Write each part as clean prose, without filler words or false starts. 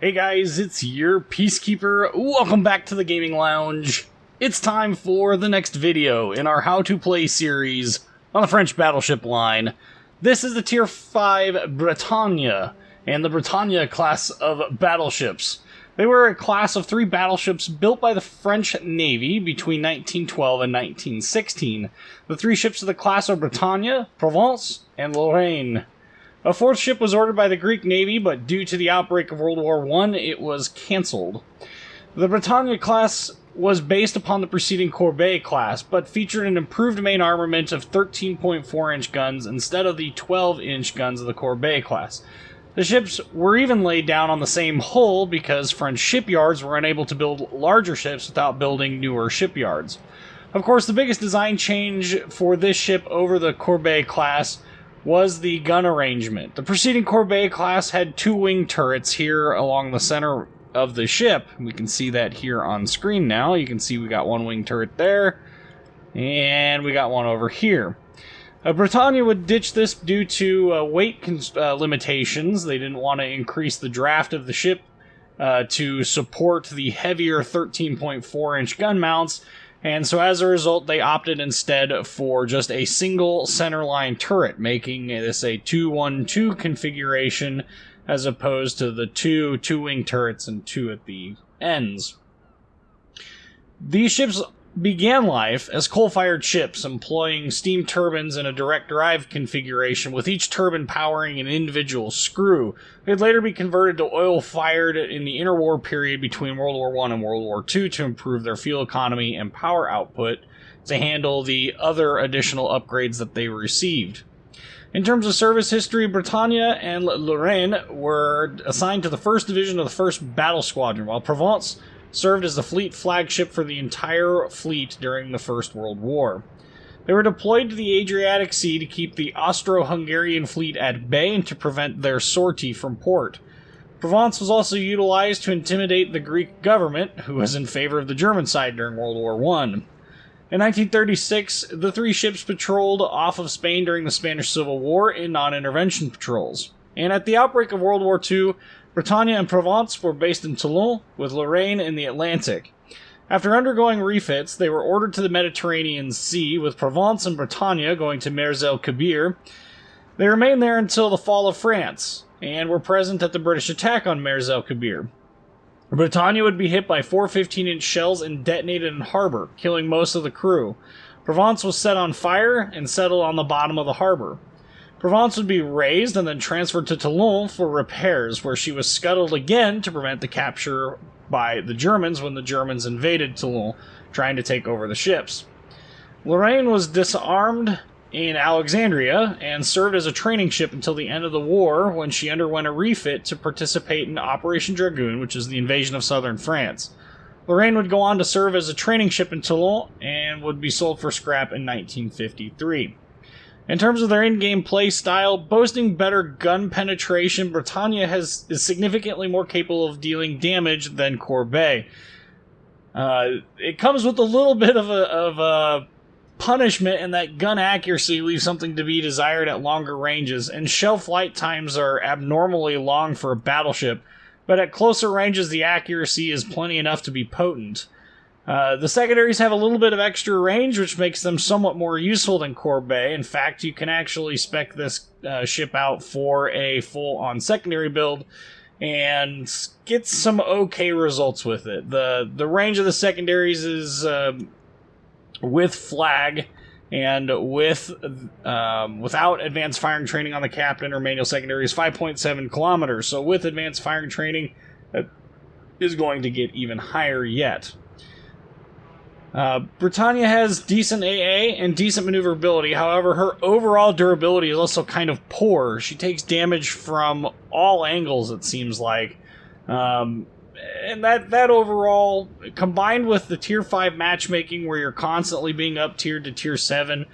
Hey guys, it's your Peacekeeper. Welcome back to the Gaming Lounge. It's time for the next video in our How to Play series on the French Battleship line. This is the Tier 5 Bretagne and the Bretagne class of battleships. They were a class of 3 battleships built by the French Navy between 1912 and 1916. The 3 ships of the class are Bretagne, Provence, and Lorraine. A 4th ship was ordered by the Greek Navy, but due to the outbreak of World War I, it was cancelled. The Bretagne class was based upon the preceding Courbet class, but featured an improved main armament of 13.4-inch guns instead of the 12-inch guns of the Courbet class. The ships were even laid down on the same hull because French shipyards were unable to build larger ships without building newer shipyards. Of course, the biggest design change for this ship over the Courbet class was the gun arrangement. The preceding Courbet class had 2 wing turrets here along the center of the ship. We can see that here on screen now. You can see we got 1 wing turret there, and we got one over here. Bretagne would ditch this due to weight limitations. They didn't want to increase the draft of the ship to support the heavier 13.4-inch gun mounts, and so as a result they opted instead for just a single centerline turret, making this a 2-1-2 configuration as opposed to the 2 wing turrets and 2 at the ends. These ships began life as coal-fired ships, employing steam turbines in a direct drive configuration, with each turbine powering an individual screw. They'd later be converted to oil-fired in the interwar period between World War I and World War II to improve their fuel economy and power output to handle the other additional upgrades that they received. In terms of service history, Bretagne and Lorraine were assigned to the 1st Division of the 1st Battle Squadron, while Provence served as the fleet flagship for the entire fleet during the First World War. They were deployed to the Adriatic Sea to keep the Austro-Hungarian fleet at bay and to prevent their sortie from port. Provence was also utilized to intimidate the Greek government, who was in favor of the German side during World War I. In 1936, the 3 ships patrolled off of Spain during the Spanish Civil War in non-intervention patrols. And at the outbreak of World War II, Bretagne and Provence were based in Toulon, with Lorraine in the Atlantic. After undergoing refits, they were ordered to the Mediterranean Sea, with Provence and Bretagne going to Mers el-Kebir. They remained there until the fall of France, and were present at the British attack on Mers el-Kebir. Bretagne would be hit by 4 15-inch shells and detonated in harbor, killing most of the crew. Provence was set on fire and settled on the bottom of the harbor. Provence would be raised and then transferred to Toulon for repairs, where she was scuttled again to prevent the capture by the Germans when the Germans invaded Toulon, trying to take over the ships. Lorraine was disarmed in Alexandria and served as a training ship until the end of the war, when she underwent a refit to participate in Operation Dragoon, which is the invasion of southern France. Lorraine would go on to serve as a training ship in Toulon and would be sold for scrap in 1953. In terms of their in-game play style, boasting better gun penetration, Bretagne is significantly more capable of dealing damage than Courbet. It comes with a little bit of a punishment, in that gun accuracy leaves something to be desired at longer ranges, and shell flight times are abnormally long for a battleship, but at closer ranges the accuracy is plenty enough to be potent. The secondaries have a little bit of extra range, which makes them somewhat more useful than Courbet. In fact, you can actually spec this ship out for a full-on secondary build and get some okay results with it. The range of the secondaries is with flag and without advanced firing training on the captain or manual secondary is 5.7 kilometers. So with advanced firing training, that is going to get even higher yet. Bretagne has decent AA and decent maneuverability. However, her overall durability is also kind of poor. She takes damage from all angles, it seems like. And that overall, combined with the Tier 5 matchmaking, where you're constantly being up-tiered to Tier 7,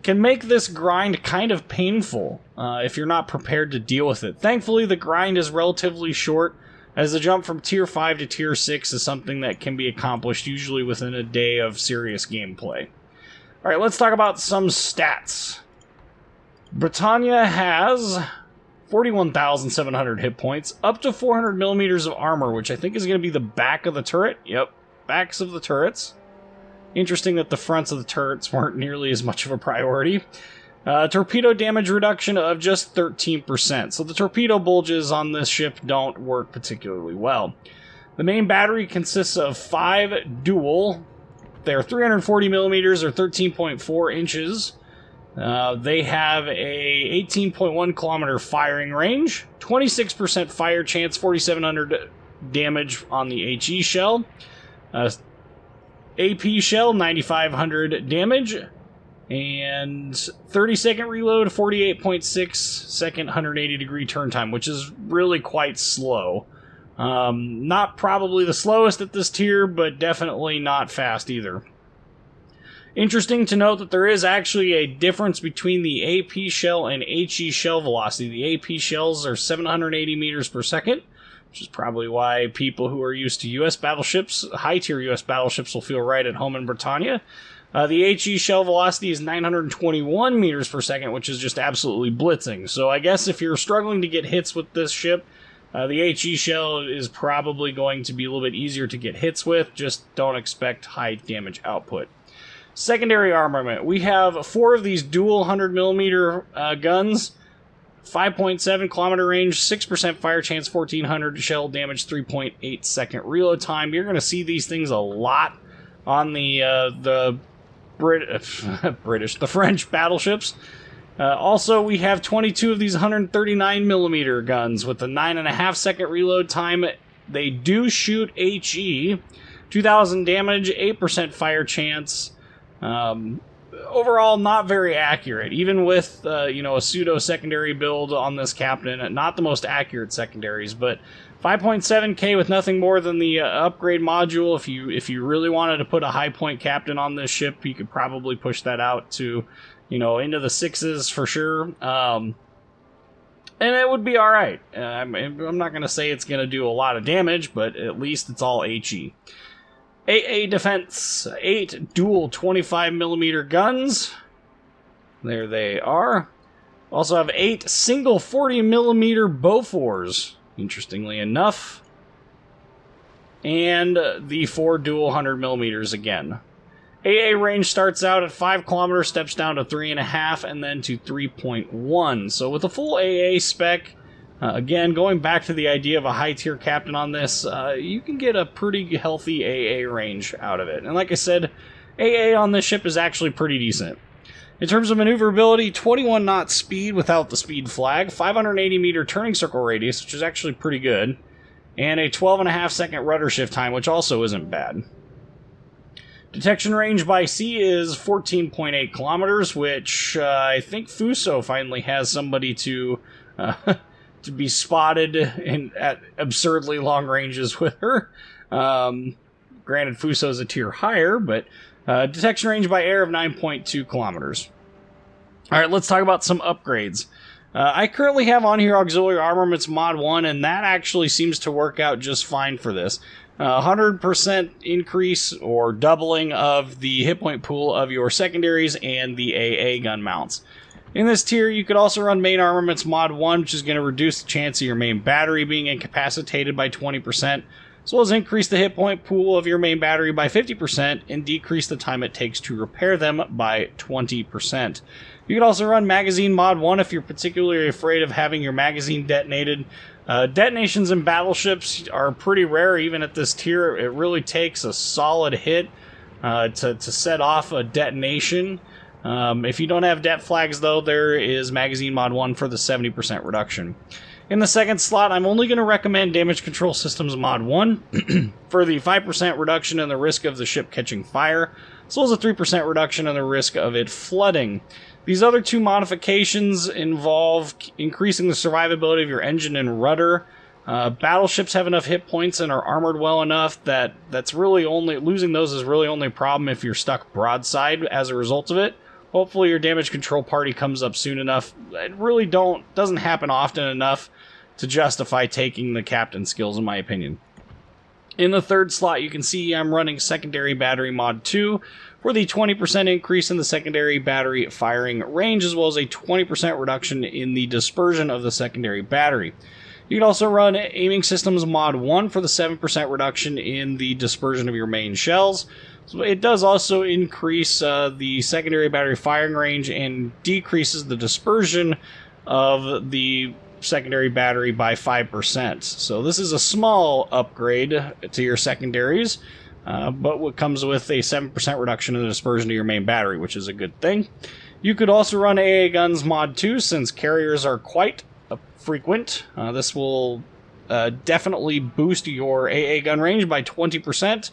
can make this grind kind of painful if you're not prepared to deal with it. Thankfully, the grind is relatively short, as the jump from Tier 5 to Tier 6 is something that can be accomplished usually within a day of serious gameplay. Alright, let's talk about some stats. Bretagne has 41,700 hit points, up to 400 millimeters of armor, which I think is going to be the back of the turret. Yep, backs of the turrets. Interesting that the fronts of the turrets weren't nearly as much of a priority. Torpedo damage reduction of just 13%, so the torpedo bulges on this ship don't work particularly well. The main battery consists of 5 dual. They're 340 millimeters or 13.4 inches. They have a 18.1 kilometer firing range, 26% fire chance, 4,700 damage on the HE shell. AP shell, 9,500 damage, and 30-second reload, 48.6 second, 180 degree turn time, which is really quite slow. Not probably the slowest at this tier, but definitely not fast either. Interesting to note that there is actually a difference between the AP shell and HE shell velocity. The AP shells are 780 meters per second, which is probably why people who are used to US battleships, high-tier US battleships, will feel right at home in Bretagne. The HE shell velocity is 921 meters per second, which is just absolutely blitzing. So I guess if you're struggling to get hits with this ship, the HE shell is probably going to be a little bit easier to get hits with. Just don't expect high damage output. Secondary armament. We have 4 of these dual 100mm guns, 5.7 kilometer range, 6% fire chance, 1,400 shell damage, 3.8 second reload time. You're going to see these things a lot on the French battleships. Also, we have 22 of these 139mm guns with a 9.5 second reload time. They do shoot HE, 2,000 damage, 8% fire chance. Overall, not very accurate. Even with a pseudo secondary build on this captain, not the most accurate secondaries, but 5.7k with nothing more than the upgrade module. If you really wanted to put a high point captain on this ship, you could probably push that out to into the 6s for sure. And it would be all right. I'm not going to say it's going to do a lot of damage, but at least it's all HE. AA defense, 8 dual 25mm guns. There they are. Also have 8 single 40mm Bofors, interestingly enough. And the 4 dual 100mm again. AA range starts out at 5 kilometers, steps down to 3.5, and then to 3.1. So with a full AA spec, again, going back to the idea of a high-tier captain on this, you can get a pretty healthy AA range out of it. And like I said, AA on this ship is actually pretty decent. In terms of maneuverability, 21 knot speed without the speed flag, 580 meter turning circle radius, which is actually pretty good, and a 12.5 second rudder shift time, which also isn't bad. Detection range by sea is 14.8 kilometers, which I think Fuso finally has somebody to be spotted at absurdly long ranges with her. Granted, Fuso's a tier higher, but detection range by air of 9.2 kilometers. Alright, let's talk about some upgrades. I currently have on here Auxiliary Armaments Mod 1, and that actually seems to work out just fine for this. 100% increase or doubling of the hit point pool of your secondaries and the AA gun mounts. In this tier, you could also run Main Armaments Mod 1, which is going to reduce the chance of your main battery being incapacitated by 20%, as well as increase the hit point pool of your main battery by 50% and decrease the time it takes to repair them by 20%. You could also run Magazine Mod 1 if you're particularly afraid of having your magazine detonated. Detonations in battleships are pretty rare, even at this tier. It really takes a solid hit to set off a detonation. If you don't have det flags, though, there is Magazine Mod 1 for the 70% reduction. In the second slot, I'm only going to recommend Damage Control Systems Mod 1 for the 5% reduction in the risk of the ship catching fire, as well as a 3% reduction in the risk of it flooding. These other 2 modifications involve increasing the survivability of your engine and rudder. Battleships have enough hit points and are armored well enough that losing those is really only a problem if you're stuck broadside as a result of it. Hopefully your damage control party comes up soon enough. It really doesn't happen often enough to justify taking the captain skills, in my opinion. In the third slot, you can see I'm running Secondary Battery Mod 2 for the 20% increase in the secondary battery firing range, as well as a 20% reduction in the dispersion of the secondary battery. You can also run Aiming Systems Mod 1 for the 7% reduction in the dispersion of your main shells. So it does also increase the secondary battery firing range and decreases the dispersion of the secondary battery by 5%. So this is a small upgrade to your secondaries, but what comes with a 7% reduction in the dispersion of your main battery, which is a good thing. You could also run AA Guns Mod 2 since carriers are quite frequent. This will definitely boost your AA gun range by 20%.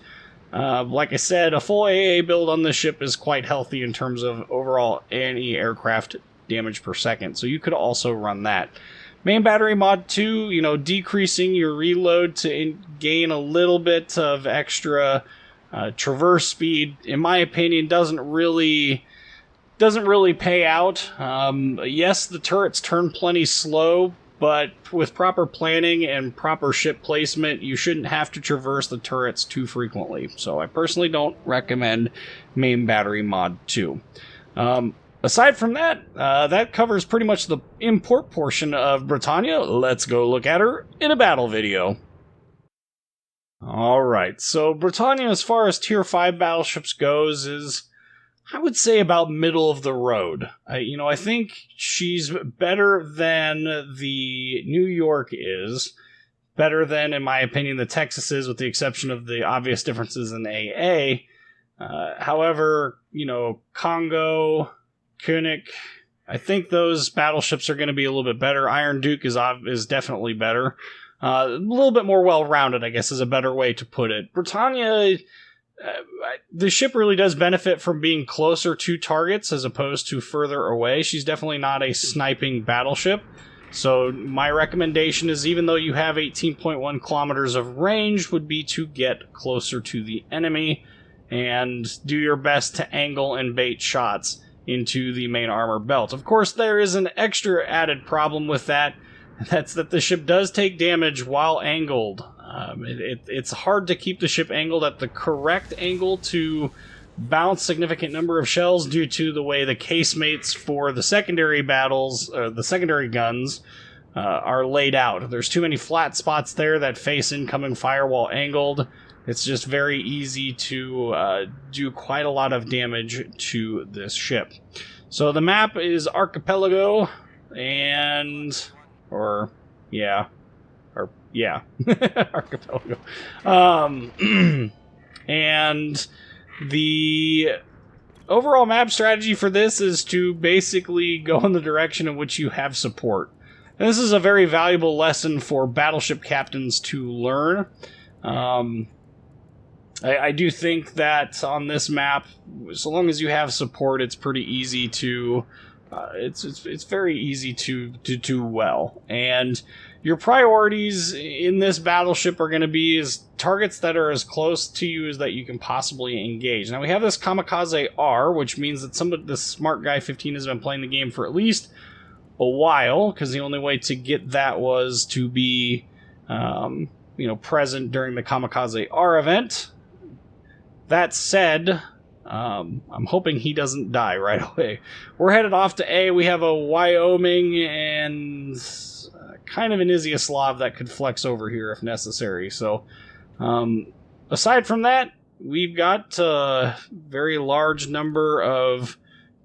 Like I said, a full AA build on this ship is quite healthy in terms of overall anti-aircraft damage per second, so you could also run that. Main battery mod 2, decreasing your reload to gain a little bit of extra traverse speed, in my opinion, doesn't really pay out. Yes, the turrets turn plenty slow, but with proper planning and proper ship placement, you shouldn't have to traverse the turrets too frequently. So I personally don't recommend main battery mod 2. Aside from that, that covers pretty much the import portion of Bretagne. Let's go look at her in a battle video. Alright, so Bretagne, as far as tier 5 battleships goes, is, I would say, about middle of the road. I think she's better than the New York is, better than, in my opinion, the Texas is, with the exception of the obvious differences in AA. However, Congo, König, I think those battleships are going to be a little bit better. Iron Duke is definitely better. A little bit more well-rounded, I guess, is a better way to put it. Bretagne, the ship really does benefit from being closer to targets as opposed to further away. She's definitely not a sniping battleship. So my recommendation is, even though you have 18.1 kilometers of range, would be to get closer to the enemy and do your best to angle and bait shots into the main armor belt. Of course, there is an extra added problem with that. That's that the ship does take damage while angled. It's hard to keep the ship angled at the correct angle to bounce significant number of shells due to the way the casemates for the secondary battles, the secondary guns, are laid out. There's too many flat spots there that face incoming fire while angled. It's just very easy to do quite a lot of damage to this ship. So the map is Archipelago, Archipelago. And the overall map strategy for this is to basically go in the direction in which you have support. And this is a very valuable lesson for battleship captains to learn. I do think that on this map, so long as you have support, it's pretty easy to it's very easy to do well. And your priorities in this battleship are going to be as targets that are as close to you as that you can possibly engage. Now we have this Kamikaze R, which means that this smart guy 15 has been playing the game for at least a while, because the only way to get that was to be present during the Kamikaze R event. That said, I'm hoping he doesn't die right away. We're headed off to A. We have a Wyoming and kind of an Izyaslav that could flex over here if necessary. So, aside from that, we've got a very large number of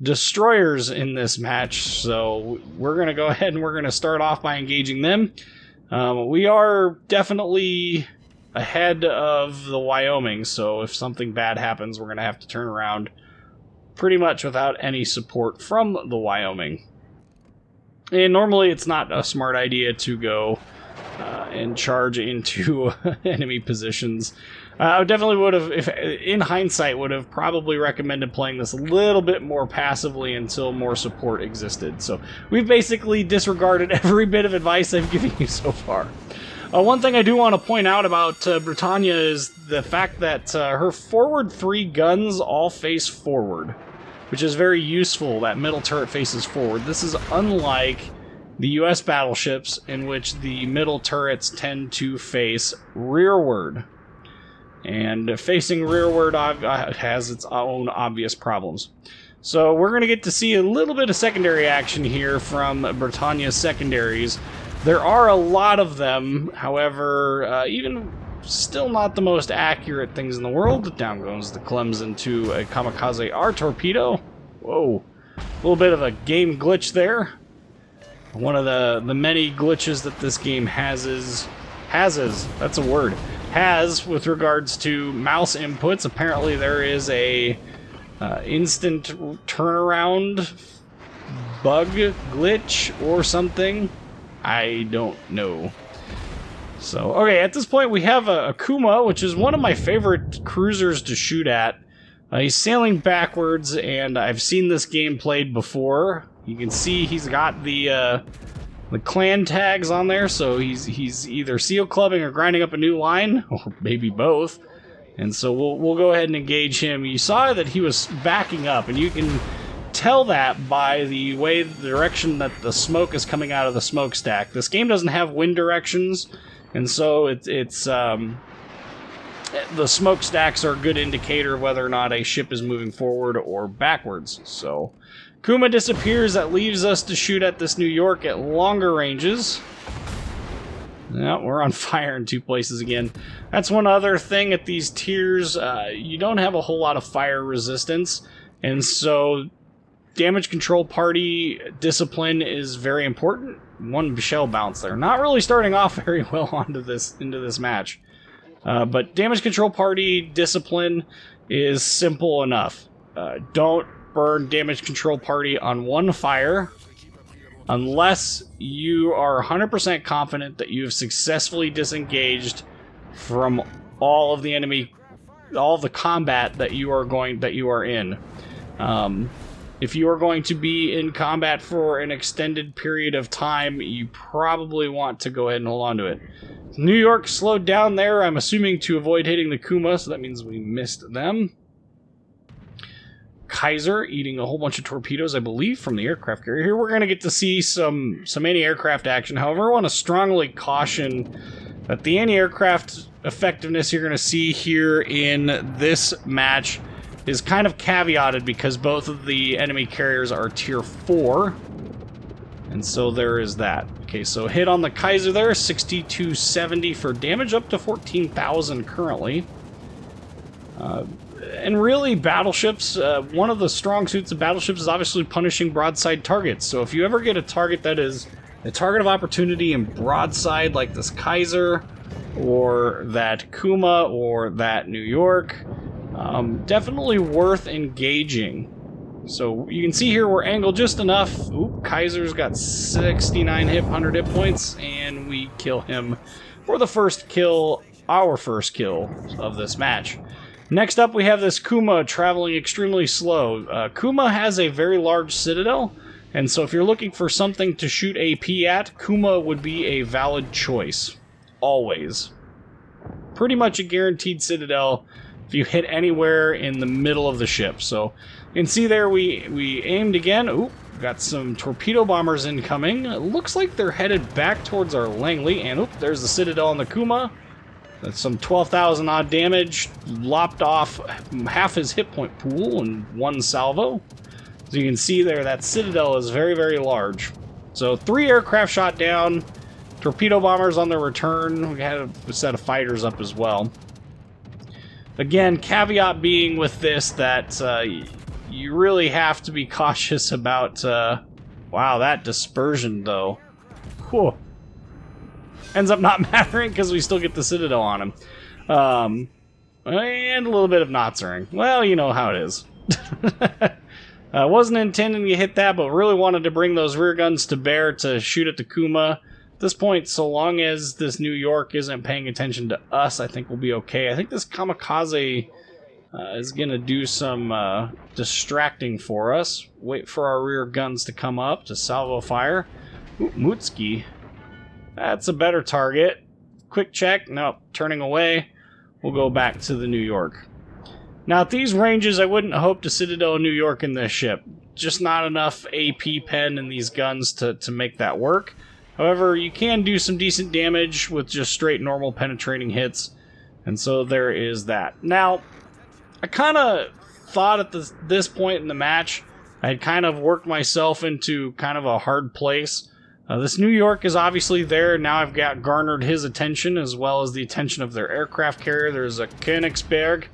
destroyers in this match. So we're going to go ahead and we're going to start off by engaging them. We are definitely ahead of the Wyoming, so if something bad happens, we're going to have to turn around pretty much without any support from the Wyoming. And normally it's not a smart idea to go and charge into enemy positions. I definitely would have, if in hindsight, would have probably recommended playing this a little bit more passively until more support existed. So we've basically disregarded every bit of advice I've given you so far. One thing I do want to point out about Bretagne is the fact that her forward 3 guns all face forward, which is very useful. That middle turret faces forward. This is unlike the US battleships, in which the middle turrets tend to face rearward. And facing rearward has its own obvious problems. So we're going to get to see a little bit of secondary action here from Bretagne's secondaries. There are a lot of them, however, even still not the most accurate things in the world. Down goes the Clemson to a kamikaze R torpedo. Whoa, a little bit of a game glitch there. One of the many glitches that this game has with regards to mouse inputs. Apparently there is a instant turnaround bug glitch or something. I don't know. So, okay, at this point we have a Kuma, which is one of my favorite cruisers to shoot at. He's sailing backwards, and I've seen this game played before. You can see he's got the clan tags on there, so he's either seal clubbing or grinding up a new line, or maybe both. And so we'll go ahead and engage him. You saw that he was backing up, and you can tell that by the way the direction that the smoke is coming out of the smokestack. This game doesn't have wind directions, and so it's the smokestacks are a good indicator of whether or not a ship is moving forward or backwards. So Kuma disappears. That leaves us to shoot at this New York at longer ranges. Yeah, we're on fire in two places again. That's one other thing at these tiers. You don't have a whole lot of fire resistance, and so damage control party discipline is very important. One shell bounce there. Not really starting off very well into this match. But damage control party discipline is simple enough. Don't burn damage control party on one fire unless you are 100% confident that you have successfully disengaged from all of the enemy, all of the combat that you are in. If you are going to be in combat for an extended period of time, you probably want to go ahead and hold on to it. New York slowed down there, I'm assuming to avoid hitting the Kuma, so that means we missed them. Kaiser eating a whole bunch of torpedoes, I believe, from the aircraft carrier. Here we're going to get to see some anti-aircraft action. However, I want to strongly caution that the anti-aircraft effectiveness you're going to see here in this match is kind of caveated because both of the enemy carriers are tier 4. And so there is that. Okay, so hit on the Kaiser there, 6270 for damage, up to 14,000 currently. And really, battleships, one of the strong suits of battleships is obviously punishing broadside targets. So if you ever get a target that is a target of opportunity in broadside, like this Kaiser, or that Kuma, or that New York, definitely worth engaging. So you can see here we're angled just enough. Oop, Kaiser's got 69 100 hit points, and we kill him for the first kill, our first kill of this match. Next up, we have this Kuma traveling extremely slow. Kuma has a very large citadel, and so if you're looking for something to shoot AP at, Kuma would be a valid choice. Always. Pretty much a guaranteed citadel if you hit anywhere in the middle of the ship. So you can see there we aimed again. Ooh, got some torpedo bombers incoming. It looks like they're headed back towards our Langley, and oop, there's the citadel on the Kuma. That's some 12,000 odd damage, lopped off half his hit point pool in one salvo. So you can see there that citadel is very, very large. So 3 aircraft shot down, torpedo bombers on their return. We had a set of fighters up as well. Again, caveat being with this that you really have to be cautious about... wow, that dispersion though. Whew. Ends up not mattering because we still get the citadel on him. And a little bit of knot-zering. Well, you know how it is. Wasn't intending to hit that, but really wanted to bring those rear guns to bear to shoot at the Kuma. At this point, so long as this New York isn't paying attention to us, I think we'll be okay. I think this kamikaze is going to do some distracting for us. Wait for our rear guns to come up to salvo fire. Ooh, Mutski. That's a better target. Quick check. Nope. Turning away. We'll go back to the New York. Now, at these ranges, I wouldn't hope to Citadel New York in this ship. Just not enough AP pen in these guns to make that work. However, you can do some decent damage with just straight normal penetrating hits. And so there is that. Now, I kind of thought at this point in the match, I'd kind of worked myself into kind of a hard place. This New York is obviously there. Now I've garnered his attention as well as the attention of their aircraft carrier. There's a Königsberg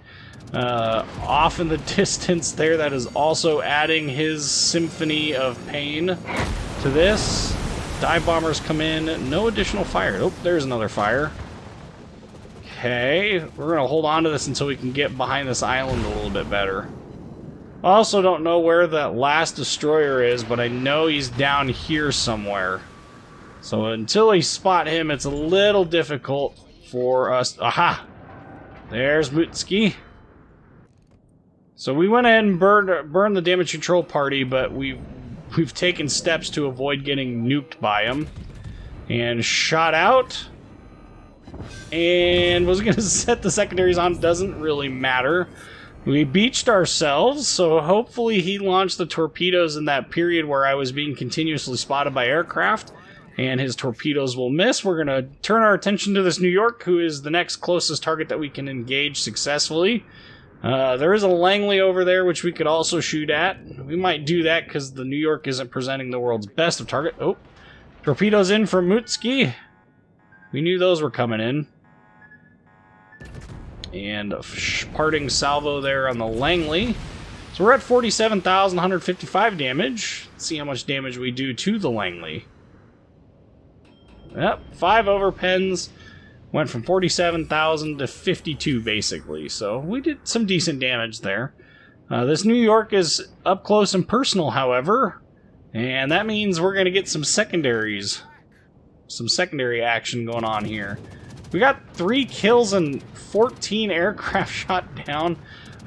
off in the distance there that is also adding his symphony of pain to this. Dive bombers come in. No additional fire. Oh, there's another fire. Okay, we're going to hold on to this until we can get behind this island a little bit better. I also don't know where that last destroyer is, but I know he's down here somewhere. So until we spot him, it's a little difficult for us. Aha! There's Mutski. So we went ahead and burned the damage control party, but we've taken steps to avoid getting nuked by him. And shot out. And was going to set the secondaries on. Doesn't really matter. We beached ourselves, so hopefully he launched the torpedoes in that period where I was being continuously spotted by aircraft, and his torpedoes will miss. We're going to turn our attention to this New York, who is the next closest target that we can engage successfully. There is a Langley over there, which we could also shoot at. We might do that because the New York isn't presenting the world's best of target. Oh, torpedoes in from Mutski. We knew those were coming in. And a parting salvo there on the Langley. So we're at 47,155 damage. Let's see how much damage we do to the Langley. Yep, 5 overpens. Went from 47,000 to 52, basically. So we did some decent damage there. This New York is up close and personal, however. And that means we're going to get some secondaries. Some secondary action going on here. We got 3 kills and 14 aircraft shot down.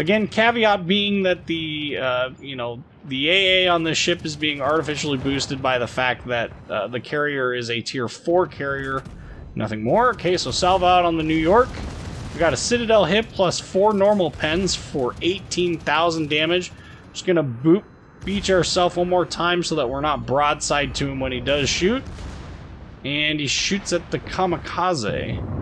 Again, caveat being that the AA on this ship is being artificially boosted by the fact that the carrier is a tier 4 carrier. Nothing more. Okay, so salvo out on the New York. We got a Citadel hit plus 4 normal pens for 18,000 damage. Just gonna beach ourselves one more time so that we're not broadside to him when he does shoot. And he shoots at the Kamikaze.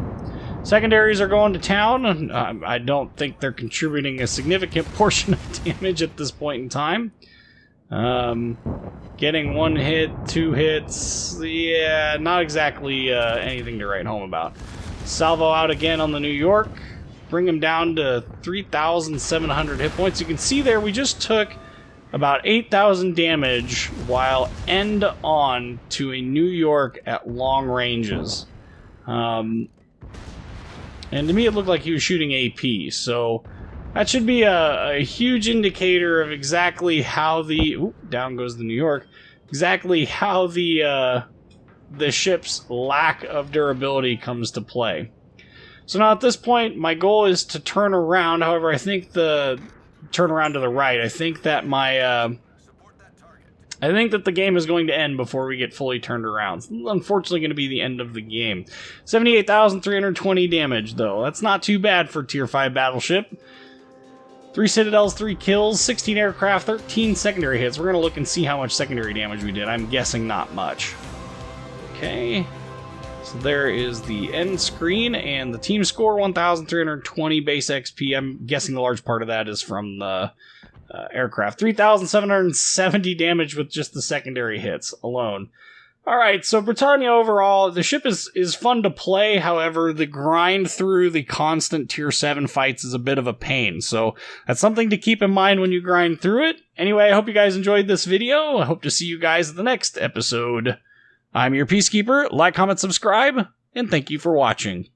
Secondaries are going to town. I don't think they're contributing a significant portion of damage at this point in time. Getting 1 hit, 2 hits. Yeah, not exactly anything to write home about. Salvo out again on the New York. Bring him down to 3,700 hit points. You can see there we just took about 8,000 damage while end on to a New York at long ranges. And to me it looked like he was shooting AP, so that should be a huge indicator of exactly how the... Ooh, down goes the New York. Exactly how the ship's lack of durability comes to play. So now at this point, my goal is to turn around. However, I think turn around to the right. I think that the game is going to end before we get fully turned around. It's unfortunately going to be the end of the game. 78,320 damage, though. That's not too bad for Tier 5 battleship. 3 Citadels, 3 kills, 16 aircraft, 13 secondary hits. We're going to look and see how much secondary damage we did. I'm guessing not much. Okay. So there is the end screen, and the team score, 1,320 base XP. I'm guessing the large part of that is from the aircraft. 3,770 damage with just the secondary hits alone. Alright, so Bretagne overall, the ship is fun to play. However, the grind through the constant Tier 7 fights is a bit of a pain. So that's something to keep in mind when you grind through it. Anyway, I hope you guys enjoyed this video. I hope to see you guys at the next episode. I'm your Peacekeeper. Like, comment, subscribe, and thank you for watching.